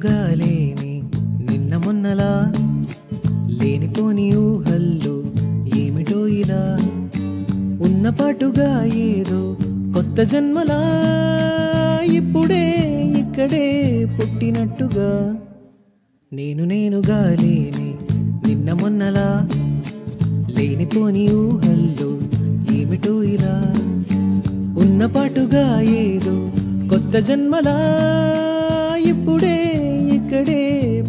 నేనుగా లేని నిన్న మొన్నలా లేనిపోని ఊహల్లో ఏమిటో ఇలా ఉన్నపాటుగా ఏదో కొత్త జన్మలా ఇప్పుడే ఇక్కడే పుట్టినట్టుగా నేనుగా లేని నిన్న మొన్నలా లేనిపోని ఊహల్లో ఏమిటో ఇలా ఉన్నపాటుగా ఏదో కొత్త జన్మలా ఇప్పుడే ఇక్కడే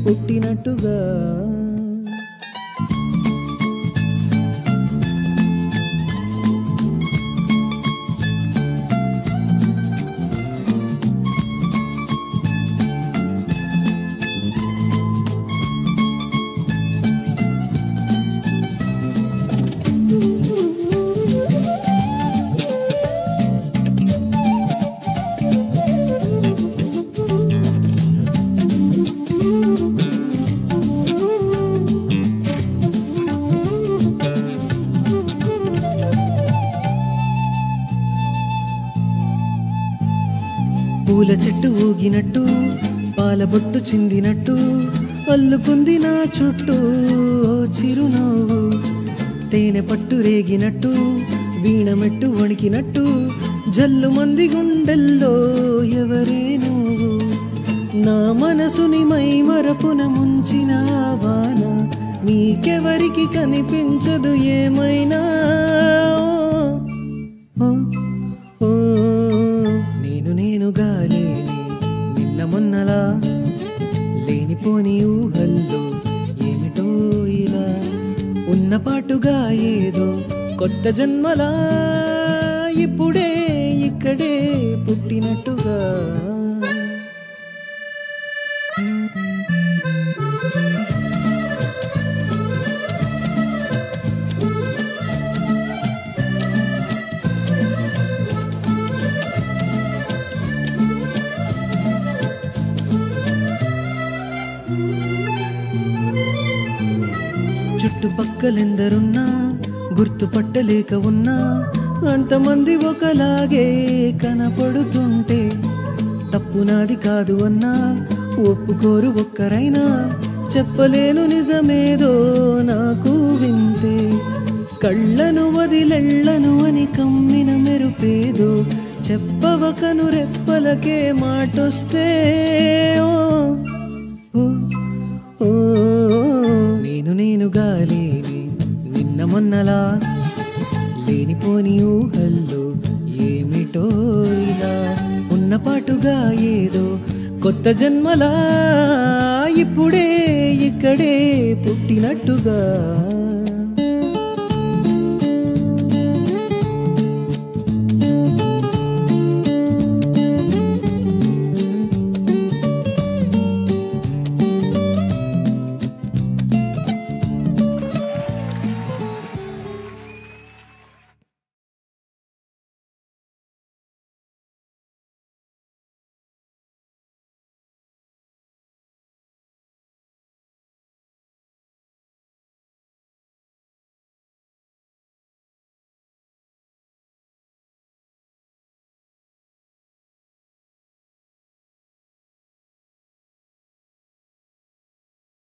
పుట్టినట్టుగా పూల చెట్టు ఊగినట్టు పాలబొట్టు చిందినట్టు అల్లుకుంది నా చుట్టూ చిరునవ్వు తేనె పట్టు రేగినట్టు వీణమెట్టు వణికినట్టు జల్లు మంది గుండెల్లో ఎవరే నువ్వు నా మనసుని మై మరపున ముంచిన వాన నీకెవరికి కనిపించదు ఏమైనా నేనుగా లేని నిన్న మొన్నలా లేనిపోని ఊహల్లో ఏమిటో ఇలా ఉన్నపాటుగా ఏదో కొత్త జన్మలా ఇప్పుడే ఇక్కడే పుట్టినట్టుగా చుట్టుపక్కలెందరున్నా గుర్తుపట్టలేక ఉన్నా అంతమంది ఒకలాగే కనపడుతుంటే తప్పు నాది కాదు అన్నా ఒప్పుకోరు ఒక్కరైనా చెప్పలేను నిజమేదో నాకు వింతే కళ్ళను వదిలెళ్ళను అని కమ్మిన మెరుపేదో చెప్పవకను రెప్పలకే మాటొస్తే నేనుగా లేని నిన్న మొన్నలా లేనిపోని ఊహల్లో ఏమిటో ఇలా ఉన్నపాటుగా ఏదో కొత్త జన్మలా ఇప్పుడే ఇక్కడే పుట్టినట్టుగా